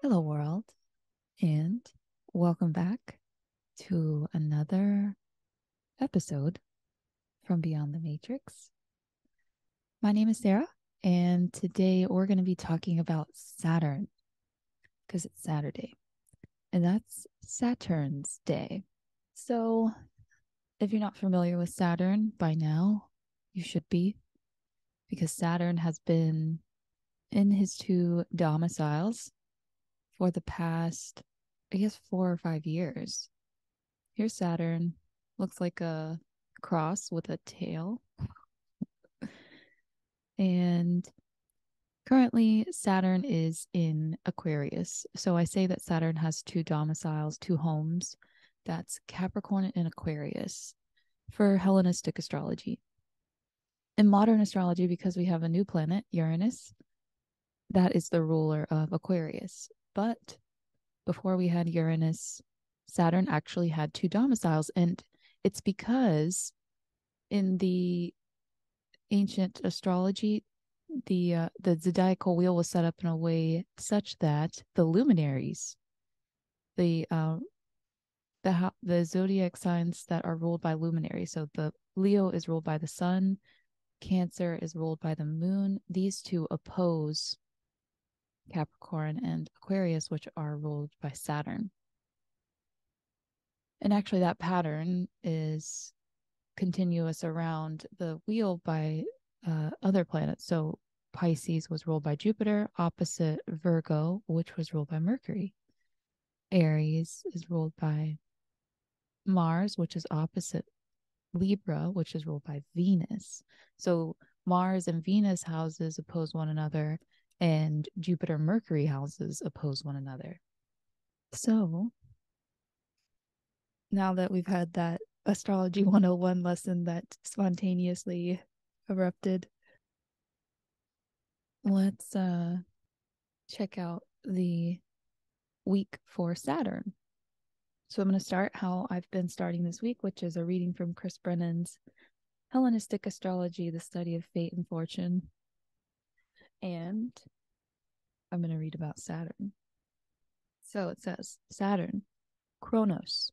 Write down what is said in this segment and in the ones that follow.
Hello, world, and welcome back to another episode from Beyond the Matrix. My name is Sarah, and today we're going to be talking about Saturn because it's Saturday, and that's Saturn's day. So, if you're not familiar with Saturn by now, you should be, because Saturn has been in his two domiciles for the past, I guess, 4 or 5 years. Here's Saturn. Looks like a cross with a tail. And currently, Saturn is in Aquarius. So I say that Saturn has two domiciles, two homes. That's Capricorn and Aquarius for Hellenistic astrology. In modern astrology, because we have a new planet, Uranus, that is the ruler of Aquarius. But before we had Uranus, Saturn actually had two domiciles. And it's because in the ancient astrology, the zodiacal wheel was set up in a way such that the luminaries, the zodiac signs that are ruled by luminaries. So the Leo is ruled by the sun, Cancer is ruled by the moon. These two oppose Capricorn and Aquarius, which are ruled by Saturn. And actually, that pattern is continuous around the wheel by other planets. So Pisces was ruled by Jupiter, opposite Virgo, which was ruled by Mercury. Aries is ruled by Mars, which is opposite Libra, which is ruled by Venus. So Mars and Venus houses oppose one another, and Jupiter Mercury houses oppose one another. So now that we've had that Astrology 101 lesson that spontaneously erupted, let's check out the week for Saturn. So I'm going to start how I've been starting this week, which is a reading from Chris Brennan's Hellenistic Astrology, the Study of Fate and Fortune. And I'm going to read about Saturn. So it says, Saturn, Kronos,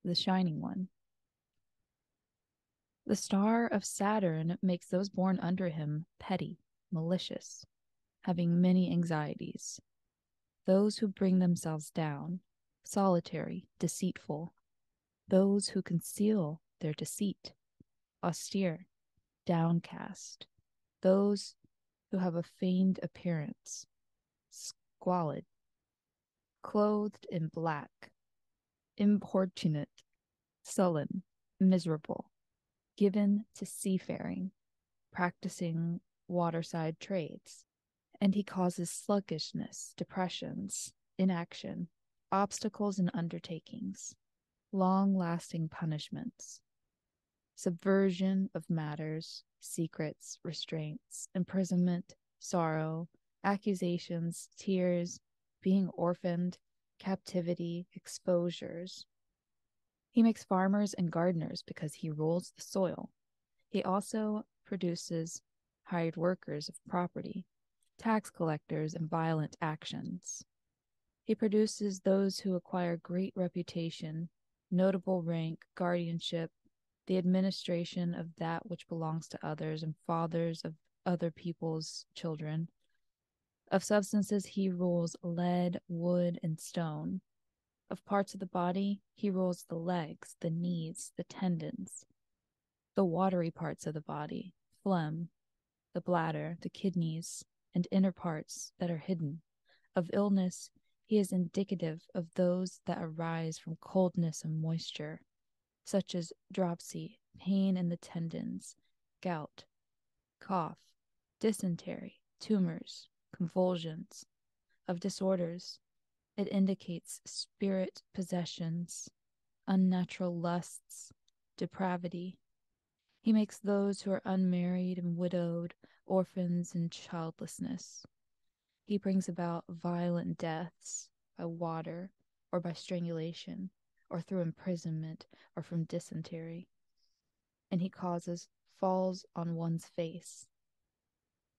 the shining one. The star of Saturn makes those born under him petty, malicious, having many anxieties. Those who bring themselves down, solitary, deceitful. Those who conceal their deceit, austere, downcast. Those who have a feigned appearance, squalid, clothed in black, importunate, sullen, miserable, given to seafaring, practicing waterside trades. And he causes sluggishness, depressions, inaction, obstacles in undertakings, long-lasting punishments, subversion of matters, secrets, restraints, imprisonment, sorrow, accusations, tears, being orphaned, captivity, exposures. He makes farmers and gardeners because he rules the soil. He also produces hired workers of property, tax collectors, and violent actions. He produces those who acquire great reputation, notable rank, guardianship, the administration of that which belongs to others, and fathers of other people's children. Of substances, he rules lead, wood, and stone. Of parts of the body, he rules the legs, the knees, the tendons, the watery parts of the body, phlegm, the bladder, the kidneys, and inner parts that are hidden. Of illness, he is indicative of those that arise from coldness and moisture, such as dropsy, pain in the tendons, gout, cough, dysentery, tumors, convulsions. Of disorders, it indicates spirit possessions, unnatural lusts, depravity. He makes those who are unmarried and widowed, orphans and childlessness. He brings about violent deaths by water or by strangulation or through imprisonment or from dysentery. And he causes falls on one's face.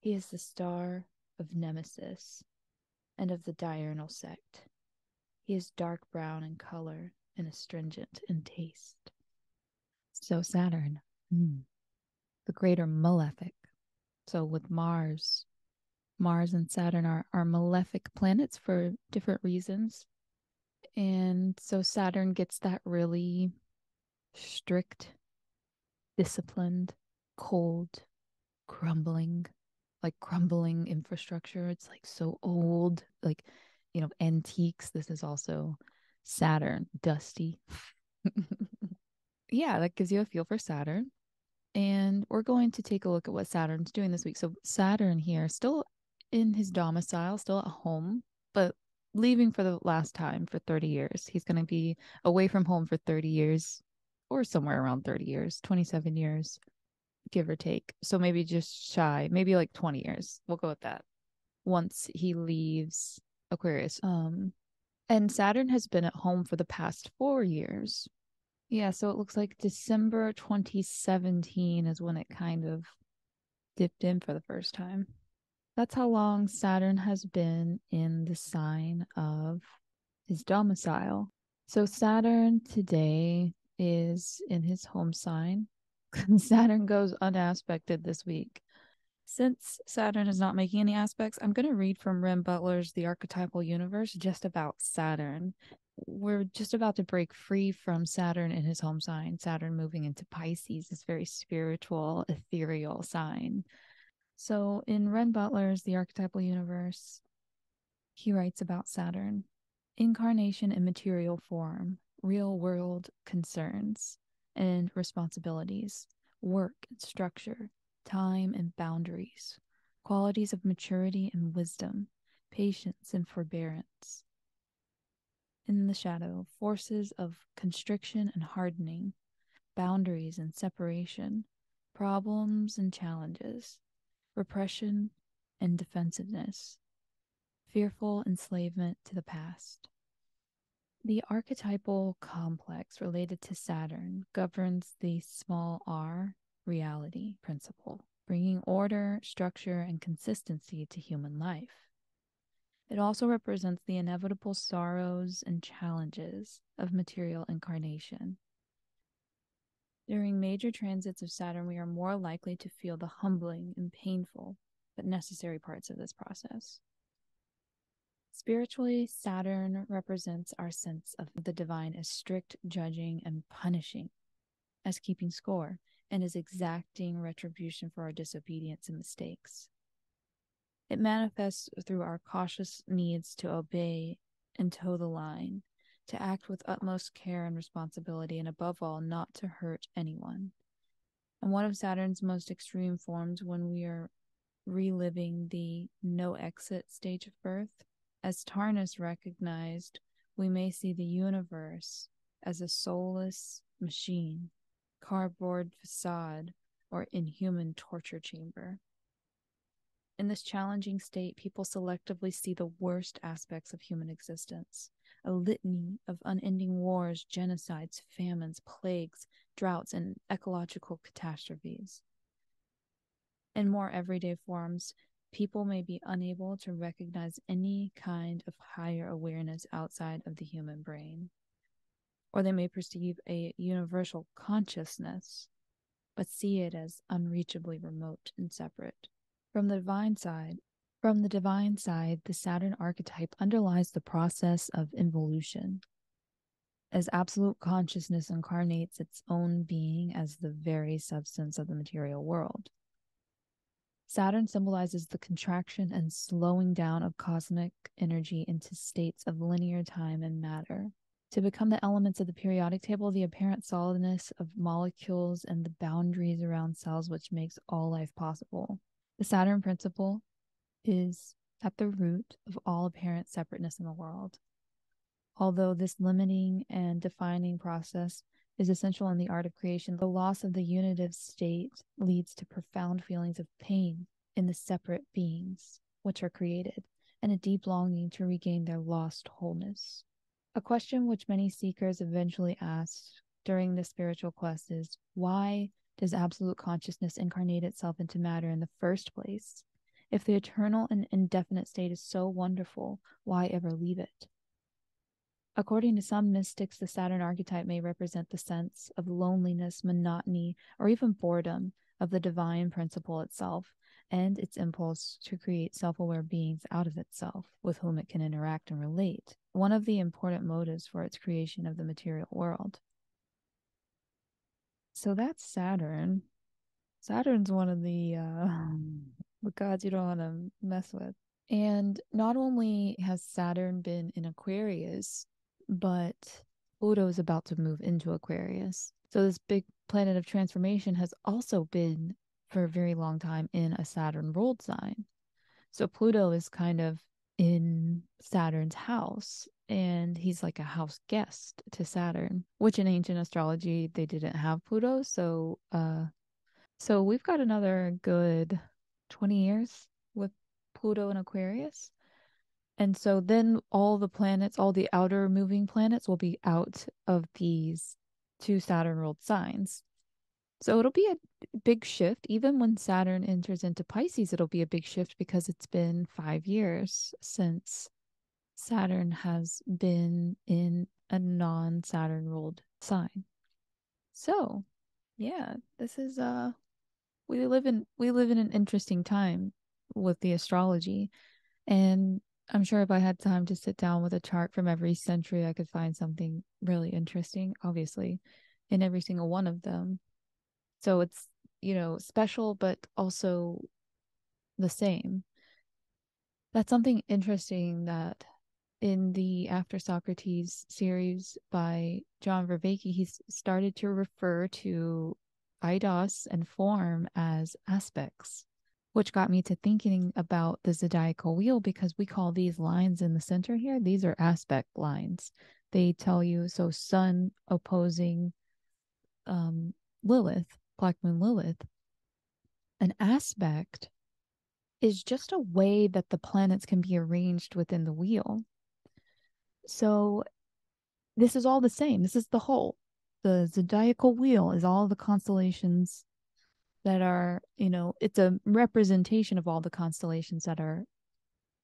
He is the star of Nemesis and of the diurnal sect. He is dark brown in color and astringent in taste. So Saturn, the greater malefic. So with Mars and Saturn are malefic planets for different reasons. And so Saturn gets that really strict, disciplined, cold, crumbling infrastructure. It's like so old, like, antiques. This is also Saturn, dusty. Yeah, that gives you a feel for Saturn. And we're going to take a look at what Saturn's doing this week. So Saturn here, still in his domicile, still at home, but leaving for the last time for 30 years. He's going to be away from home for 30 years, or somewhere around 30 years, 27 years, give or take. So maybe just shy, maybe like 20 years. We'll go with that. Once he leaves Aquarius. And Saturn has been at home for the past 4 years. Yeah, so it looks like December 2017 is when it kind of dipped in for the first time. That's how long Saturn has been in the sign of his domicile. So Saturn today is in his home sign. Saturn goes unaspected this week. Since Saturn is not making any aspects, I'm going to read from Renn Butler's The Archetypal Universe just about Saturn. We're just about to break free from Saturn in his home sign. Saturn moving into Pisces, this very spiritual, ethereal sign. So in Renn Butler's The Archetypal Universe, he writes about Saturn. Incarnation in material form, real world concerns and responsibilities, work and structure, time and boundaries, qualities of maturity and wisdom, patience and forbearance. In the shadow, forces of constriction and hardening, boundaries and separation, problems and challenges, repression and defensiveness, fearful enslavement to the past. The archetypal complex related to Saturn governs the small r reality principle, bringing order, structure, and consistency to human life. It also represents the inevitable sorrows and challenges of material incarnation. During major transits of Saturn, we are more likely to feel the humbling and painful but necessary parts of this process. Spiritually, Saturn represents our sense of the divine as strict, judging, and punishing, as keeping score, and as exacting retribution for our disobedience and mistakes. It manifests through our cautious needs to obey and toe the line, to act with utmost care and responsibility, and above all, not to hurt anyone. And one of Saturn's most extreme forms when we are reliving the no-exit stage of birth. As Tarnas recognized, we may see the universe as a soulless machine, cardboard facade, or inhuman torture chamber. In this challenging state, people selectively see the worst aspects of human existence, a litany of unending wars, genocides, famines, plagues, droughts, and ecological catastrophes. In more everyday forms, people may be unable to recognize any kind of higher awareness outside of the human brain, or they may perceive a universal consciousness, but see it as unreachably remote and separate. From the divine side, the Saturn archetype underlies the process of involution, as absolute consciousness incarnates its own being as the very substance of the material world. Saturn symbolizes the contraction and slowing down of cosmic energy into states of linear time and matter. To become the elements of the periodic table, the apparent solidness of molecules and the boundaries around cells, which makes all life possible. The Saturn principle is at the root of all apparent separateness in the world. Although this limiting and defining process is essential in the art of creation, the loss of the unitive state leads to profound feelings of pain in the separate beings which are created, and a deep longing to regain their lost wholeness. A question which many seekers eventually ask during this spiritual quest is, why does absolute consciousness incarnate itself into matter in the first place? If the eternal and indefinite state is so wonderful, why ever leave it? According to some mystics, the Saturn archetype may represent the sense of loneliness, monotony, or even boredom of the divine principle itself, and its impulse to create self-aware beings out of itself, with whom it can interact and relate, one of the important motives for its creation of the material world. So that's Saturn. Saturn's one of the gods you don't want to mess with. And not only has Saturn been in Aquarius, but Pluto is about to move into Aquarius. So this big planet of transformation has also been for a very long time in a Saturn ruled sign. So Pluto is kind of in Saturn's house, and he's like a house guest to Saturn, which in ancient astrology they didn't have Pluto. So we've got another good 20 years with Pluto in Aquarius. And so then all the planets, all the outer moving planets will be out of these two Saturn ruled signs. So it'll be a big shift. Even when Saturn enters into Pisces, it'll be a big shift because it's been 5 years since Saturn has been in a non-Saturn ruled sign. So, yeah, this is we live in an interesting time with the astrology, and I'm sure if I had time to sit down with a chart from every century, I could find something really interesting, obviously, in every single one of them. So it's, special, but also the same. That's something interesting that in the After Socrates series by John Vervaeke, he's started to refer to eidos and form as aspects, which got me to thinking about the zodiacal wheel, because we call these lines in the center here, these are aspect lines. They tell you, so Sun opposing Lilith, Black Moon Lilith. An aspect is just a way that the planets can be arranged within the wheel. So this is all the same. This is the whole. The zodiacal wheel is all the constellations that are, it's a representation of all the constellations that are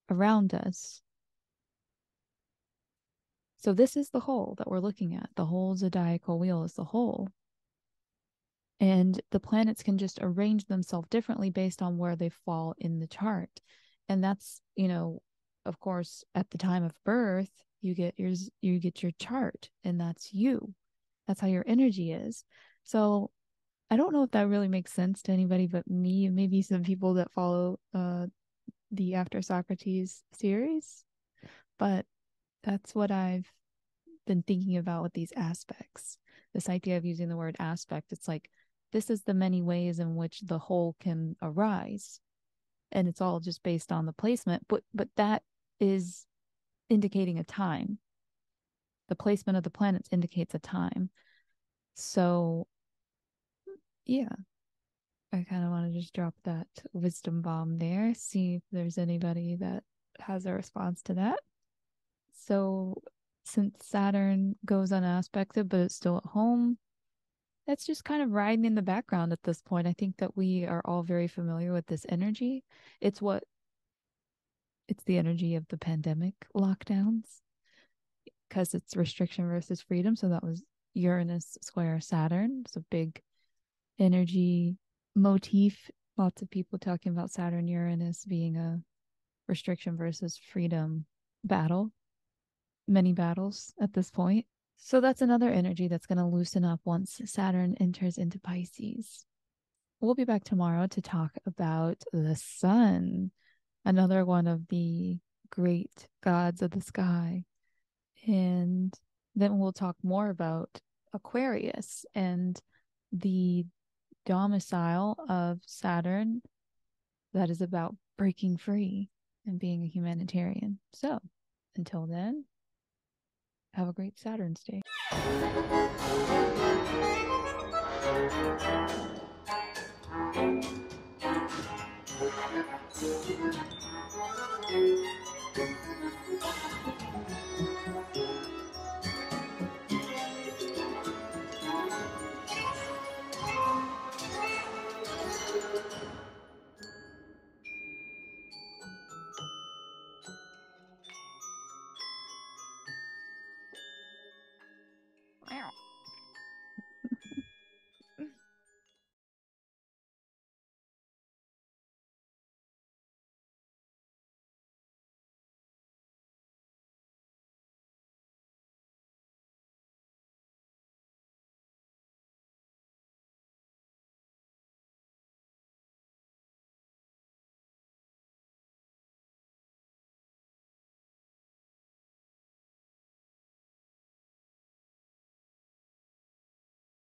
around us. So this is the whole that we're looking at. The whole zodiacal wheel is the whole. And the planets can just arrange themselves differently based on where they fall in the chart. And that's, of course, at the time of birth, you get your chart, and that's you. That's how your energy is. So I don't know if that really makes sense to anybody but me, maybe some people that follow the After Socrates series, but that's what I've been thinking about with these aspects. This idea of using the word aspect, it's like, this is the many ways in which the whole can arise. And it's all just based on the placement, but that is indicating a time. The placement of the planets indicates a time. So yeah, I kind of want to just drop that wisdom bomb there, see if there's anybody that has a response to that. So since Saturn goes unaspected, but it's still at home, that's just kind of riding in the background at this point. I think that we are all very familiar with this energy. It's the energy of the pandemic lockdowns, because it's restriction versus freedom. So that was Uranus square Saturn. It's a big energy motif. Lots of people talking about Saturn Uranus being a restriction versus freedom battle. Many battles at this point. So that's another energy that's going to loosen up once Saturn enters into Pisces. we'll be back tomorrow to talk about the sun, another one of the great gods of the sky. And then we'll talk more about Aquarius and the domicile of Saturn that is about breaking free and being a humanitarian. So until then, have a great Saturn's Day.